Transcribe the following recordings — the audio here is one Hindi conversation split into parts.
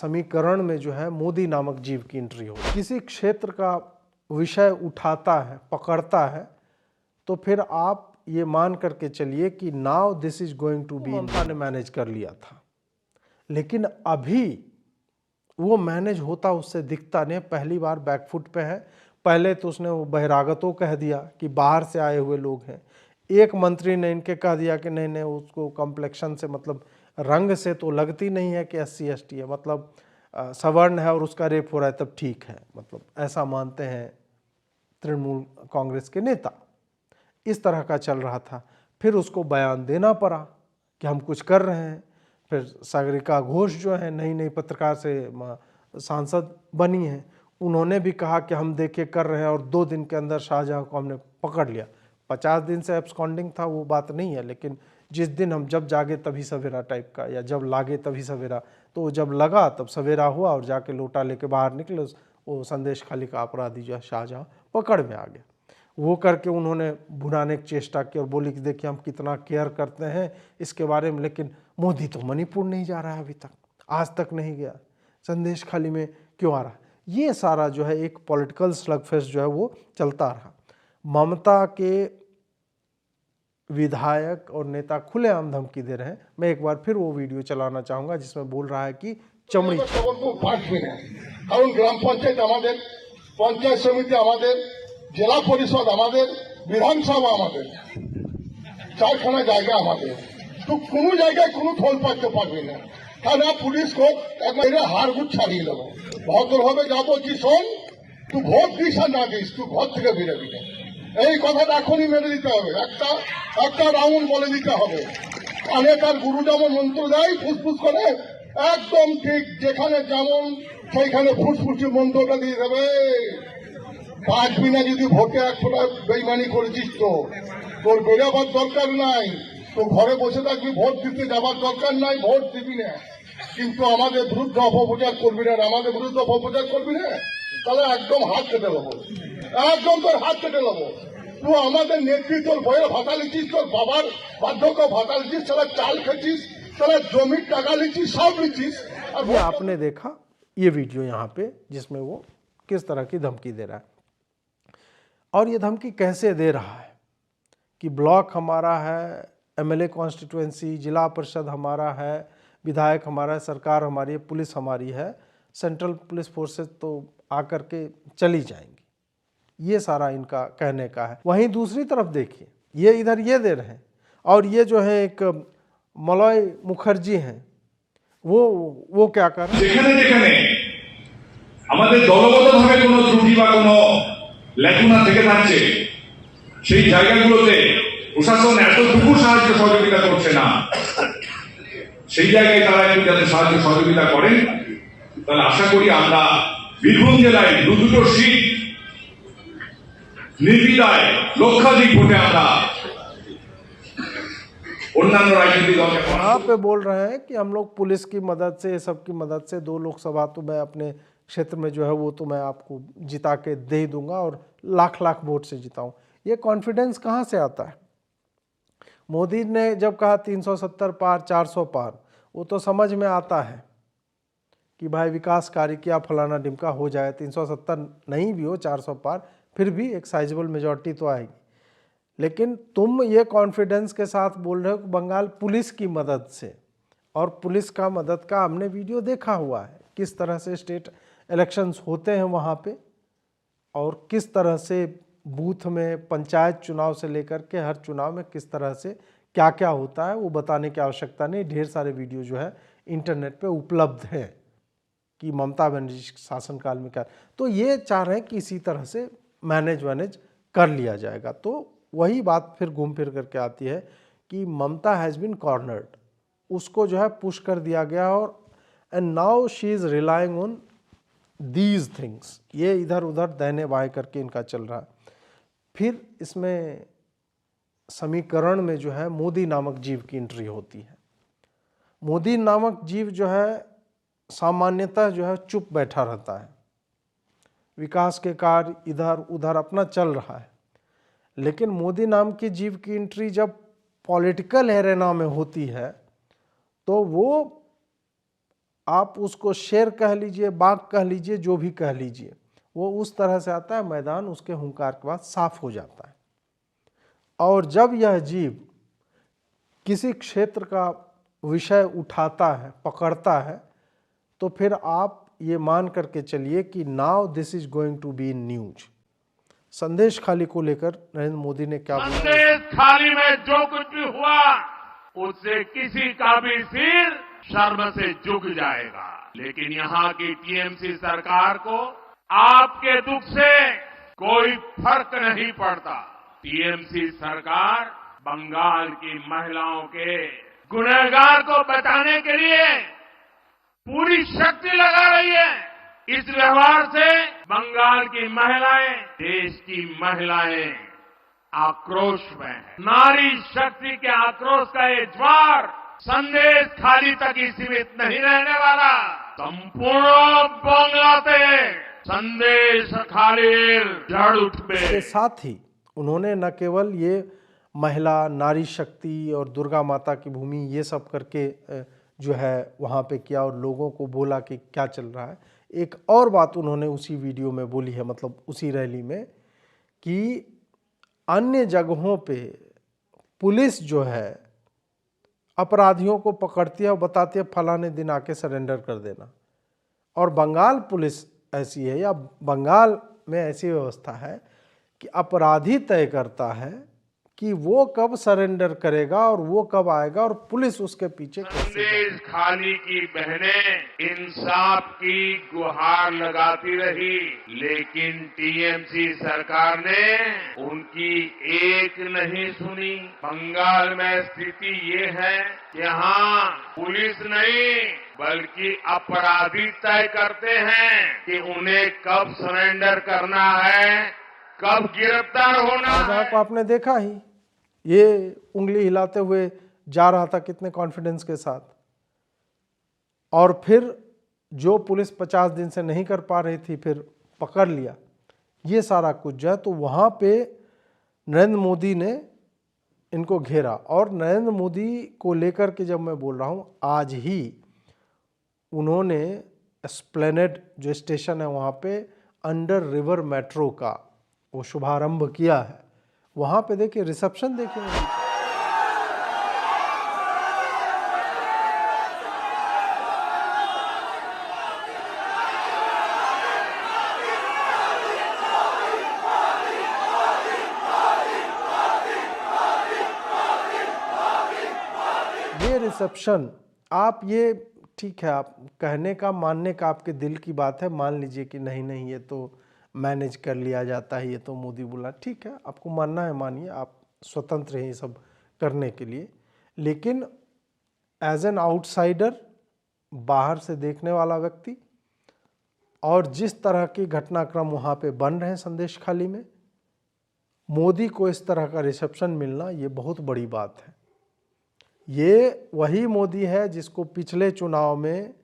समीकरण में जो है मोदी नामक जीव की एंट्री हो। किसी क्षेत्र का विषय उठाता है, पकड़ता है, तो फिर आप ये मान करके चलिए कि now this is going to be, Mamata ने मैनेज कर लिया था, लेकिन अभी वो मैनेज होता उससे दिखता नहीं। पहली बार बैकफुट पे है। पहले तो उसने वो बहिरागतों कह दिया कि बाहर से आए हुए लोग हैं। एक मंत्री ने इनके कह दिया कि नहीं नहीं, उसको कॉम्प्लेक्शन से मतलब रंग से तो लगती नहीं है कि SC ST है, मतलब सवर्ण है और उसका रेप हो रहा है तब ठीक है, मतलब ऐसा मानते हैं तृणमूल कांग्रेस के नेता। इस तरह का चल रहा था। फिर उसको बयान देना पड़ा कि हम कुछ कर रहे हैं। फिर सागरिका घोष जो है नई नई पत्रकार से सांसद बनी हैं, उन्होंने भी कहा कि हम देखिए कर रहे हैं और 2 दिन के अंदर शाहजहां को हमने पकड़ लिया। 50 दिन से एब्सकॉन्डिंग था, वो बात नहीं है, लेकिन जिस दिन हम जब जागे तभी सवेरा टाइप का, या जब लागे तभी सवेरा, तो जब लगा तब सवेरा हुआ और जाके लोटा लेके बाहर निकले, वो संदेश खाली का अपराधी जो है शाहजहां पकड़ में आ गया। वो करके उन्होंने भुनाने की चेष्टा की और बोली कि देखिए हम कितना केयर करते हैं इसके बारे में, लेकिन मोदी तो मणिपुर नहीं जा रहा है, अभी तक आज तक नहीं गया, संदेश खाली में क्यों आ रहा है। ये सारा जो है एक पॉलिटिकल स्लगफेस्ट जो है वो चलता रहा। ममता के विधायक और नेता खुलेआम धमकी दे रहे हैं। मैं एक बार फिर वो वीडियो चलाना चाहूंगा जिसमें बोल रहा है कि चमड़ी ग्राम पंचायत हमारे, पंचायत समिति हमारे, জেলা পরিষদ আমাদের, বিধানসভা আমাদের, 4খানা জায়গা আমাদের। তো কোনো জায়গায় কোনো ফল পাইতে পারবি না। থানা পুলিশ কোর্ট একবারে হাড়গুড় ছাড়িয়ে দেবো। ভদ্রভাবে যাবো কি শোন, তুই ভোট দিস আর না দিস, তুই ঘর থেকে বেরোবি না। এই কথাটা এখনই মেনে দিতে হবে। একটা রাউন্ড বলে দিতে হবে। কানে তার গুরু যেমন মন্ত্র দেয় ফুসফুস করে, একদম ঠিক যেখানে যেমন সেইখানে ফুসফুসি মন্ত্রটা দিয়ে দেবে। বাঁচবি না যদি ভোটে এক ফোঁটা বেইমানি করেছিস তো, তোর বেরোবার দরকার নাই, তো ঘরে বসে থাকবি, ভোট দিতে যাবার দরকার নাই, ভোট দিবি না। কিন্তু আমাদের বিরুদ্ধে অপপ্রচার করবি না, আমাদের বিরুদ্ধে অপপ্রচার করবি না, তাহলে একদম হাত কেটে নেবো, একদম তোর হাত কেটে নেবো। তুই আমাদের নেত্রী, তোর বইয়ের ভাতা লিখিস, তোর বাবার বার্ধক্য ভাতা লিখিস, তারা চাল খেছিস, তারা জমির টাকা লিখিস, সব লিখিস। अब ये आपने देखा ये वीडियो यहाँ पे जिसमें वो किस तरह की धमकी दे रहा है, और ये धमकी कैसे दे रहा है कि ब्लॉक हमारा है, MLA कॉन्स्टिट्यूएंसी, जिला परिषद हमारा है, विधायक हमारा है, सरकार हमारी है, पुलिस हमारी है, सेंट्रल पुलिस फोर्सेस तो आकर के चली जाएंगी। ये सारा इनका कहने का है। वहीं दूसरी तरफ देखिए, ये इधर ये दे रहे हैं, और ये जो है एक मलय मुखर्जी हैं, वो क्या कर रहे हैं, যেখানে যেখানে আমাদের দলগতভাবে কোনো ত্রুটি বা কোনো লেখনা থেকে থাকছে, সেই জায়গাগুলোতে প্রশাসন এতটুকু সাহায্য সহযোগিতা করছে না, সেই জায়গায় তারা একটু যাতে সাহায্য সহযোগিতা করেন, তাহলে আশা করি আমরা বীরভূম জেলায় 2টো সিট নির্বিধায় লক্ষাধিক ভোটে আমরা अन्य राजनीतिक दल के यहाँ पे बोल रहे हैं कि हम लोग पुलिस की मदद से, सबकी मदद से 2 लोकसभा तो मैं अपने क्षेत्र में जो है वो तो मैं आपको जिता के दे ही दूंगा और लाख लाख वोट से जिताऊं। ये कॉन्फिडेंस कहाँ से आता है? मोदी ने जब कहा 370 पार, 400 पार, वो तो समझ में आता है कि भाई विकास कार्य किया, फलाना ढिमका हो जाए, 370 नहीं भी हो, 400 पार, फिर भी एक साइजेबल मेजॉरिटी तो आएगी। लेकिन तुम ये कॉन्फिडेंस के साथ बोल रहे हो कि बंगाल पुलिस की मदद से, और पुलिस का मदद का हमने वीडियो देखा हुआ है, किस तरह से स्टेट इलेक्शंस होते हैं वहाँ पे, और किस तरह से बूथ में पंचायत चुनाव से लेकर के हर चुनाव में किस तरह से क्या क्या होता है, वो बताने की आवश्यकता नहीं। ढेर सारे वीडियो जो है इंटरनेट पे उपलब्ध हैं कि ममता बनर्जी शासनकाल में क्या, तो ये चाह रहे हैं कि इसी तरह से मैनेज कर लिया जाएगा। तो वही बात फिर घूम फिर करके आती है कि ममता हैज़ बीन कॉर्नर्ड, उसको जो है पुश कर दिया गया, और and now she is relying on these things. ये इधर उधर दाहिने बाएं करके इनका चल रहा है। फिर इसमें समीकरण में जो है मोदी नामक जीव की एंट्री होती है। मोदी नामक जीव जो है सामान्यतः जो है चुप बैठा रहता है, विकास के कार्य इधर उधर अपना चल रहा है, लेकिन मोदी नाम की जीव की एंट्री जब पॉलिटिकल एरेना में होती है तो वो आप उसको शेर कह लीजिए, बाघ कह लीजिए, जो भी कह लीजिए, वो उस तरह से आता है, मैदान उसके हुंकार के बाद साफ हो जाता है। और जब यह जीव किसी क्षेत्र का विषय उठाता है, पकड़ता है, तो फिर आप ये मान करके चलिए कि now this is going to be in news. संदेश खाली को लेकर नरेंद्र मोदी ने क्या बोला? संदेश खाली में जो कुछ भी हुआ उससे किसी का भी सिर शर्म से झुक जाएगा, लेकिन यहाँ की टीएमसी सरकार को आपके दुख से कोई फर्क नहीं पड़ता। टीएमसी सरकार बंगाल की महिलाओं के गुनहगार को बचाने के लिए पूरी शक्ति लगा रही है। इस व्यवहार से बंगाल की महिलाएं, देश की महिलाएं आक्रोश में है। नारी शक्ति के आक्रोश का ये ज्वार संदेश खाली तक ही सीमित नहीं रहने वाला। संपूर्ण बांग्लाते संदेश खाली जड़ उठबे। के साथ ही उन्होंने न केवल ये महिला, नारी शक्ति और दुर्गा माता की भूमि ये सब करके जो है वहाँ पे किया और लोगों को बोला कि क्या चल रहा है। एक और बात उन्होंने उसी वीडियो में बोली है, मतलब उसी रैली में, कि अन्य जगहों पे पुलिस जो है अपराधियों को पकड़ती है और बताती है फलाने दिन आके सरेंडर कर देना, और बंगाल पुलिस ऐसी है या बंगाल में ऐसी व्यवस्था है कि अपराधी तय करता है कि वो कब सरेंडर करेगा और वो कब आएगा, और पुलिस उसके पीछे कैसे संदेश खाली की बहनें इंसाफ की गुहार लगाती रही, लेकिन टीएमसी सरकार ने उनकी एक नहीं सुनी। बंगाल में स्थिति ये है कि यहाँ पुलिस नहीं बल्कि अपराधी तय करते हैं कि उन्हें कब सरेंडर करना है, कब गिरफ्तार होना है। को आपने देखा ही, ये उंगली हिलाते हुए जा रहा था कितने कॉन्फिडेंस के साथ, और फिर जो पुलिस 50 दिन से नहीं कर पा रही थी फिर पकड़ लिया। ये सारा कुछ जो है, तो वहाँ पे नरेंद्र मोदी ने इनको घेरा। और नरेंद्र मोदी को लेकर के जब मैं बोल रहा हूँ, आज ही उन्होंने एस्प्लेनेड जो स्टेशन है वहाँ पे अंडर रिवर मेट्रो का वो शुभारंभ किया है। वहाँ पे देखिए रिसेप्शन देखिए, ये रिसेप्शन, आप ये ठीक है, आप कहने का मानने का आपके दिल की बात है, मान लीजिए कि नहीं नहीं ये तो मैनेज कर लिया जाता है, ये तो मोदी बोला, ठीक है, आपको मानना है मानिए, आप स्वतंत्र हैं ये सब करने के लिए। लेकिन एज एन आउटसाइडर, बाहर से देखने वाला व्यक्ति, और जिस तरह की घटनाक्रम वहाँ पे बन रहे हैं संदेश खाली में, मोदी को इस तरह का रिसेप्शन मिलना ये बहुत बड़ी बात है। ये वही मोदी है जिसको पिछले चुनाव में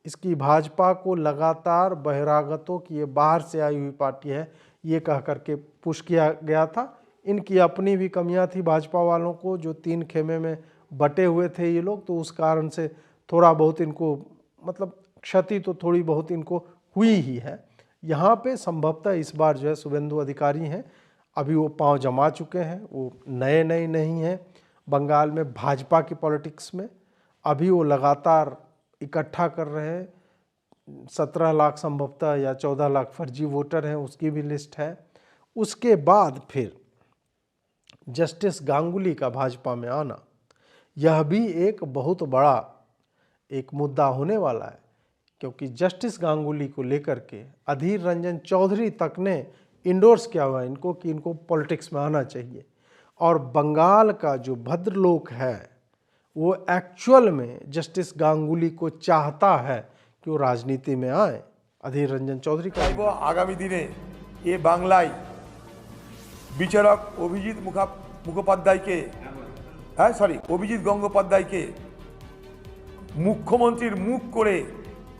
इसकी भाजपा को लगातार बहिरागतों की ये बाहर से आई हुई पार्टी है ये कह करके पुश किया गया था। इनकी अपनी भी कमियां थी भाजपा वालों को, जो 3 खेमे में बटे हुए थे ये लोग, तो उस कारण से थोड़ा बहुत इनको मतलब क्षति तो थोड़ी बहुत इनको हुई ही है। यहाँ पे संभवतः इस बार जो है शुभेंदु अधिकारी हैं, अभी वो पांव जमा चुके हैं, वो नए नहीं हैं बंगाल में भाजपा की पॉलिटिक्स में। अभी वो लगातार इकट्ठा कर रहे हैं, 17 लाख संभवतः या 14 लाख फर्जी वोटर हैं, उसकी भी लिस्ट है। उसके बाद फिर जस्टिस गांगुली का भाजपा में आना, यह भी एक बहुत बड़ा एक मुद्दा होने वाला है, क्योंकि जस्टिस गांगुली को लेकर के अधीर रंजन चौधरी तक ने इंडोर्स किया हुआ इनको कि इनको पॉलिटिक्स में आना चाहिए। और बंगाल का जो भद्रलोक है वो एक्चुअल में जस्टिस गांगुली को चाहता है कि वो राजनीति में आए। अधीर रंजन चौधरी का आगामी दिने ये बांग्लाय বিচারক অভিজিৎ মুখোপাধ্যায়কে অভিজিৎ গঙ্গোপাধ্যায়কে মুখ্যমন্ত্রীর মুখ করে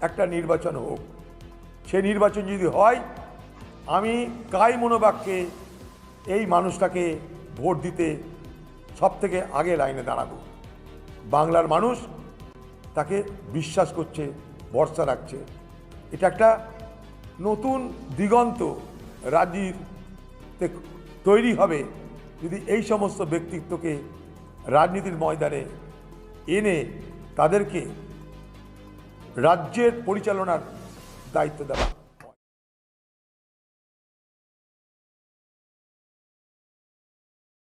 একটা নির্বাচন হোক। সেই নির্বাচন যদি হয় আমি কাই মনোবাক্যে এই মানুষটাকে ভোট দিতে সবথেকে আগে লাইনে দাঁড়াবো। বাংলার মানুষ তাকে বিশ্বাস করছে, ভরসা রাখছে। এটা একটা নতুন দিগন্ত রাজনীতিতে তৈরি হবে যদি এই সমস্ত ব্যক্তিত্বকে রাজনীতির ময়দানে এনে তাদেরকে রাজ্যের পরিচালনার দায়িত্ব দেওয়া।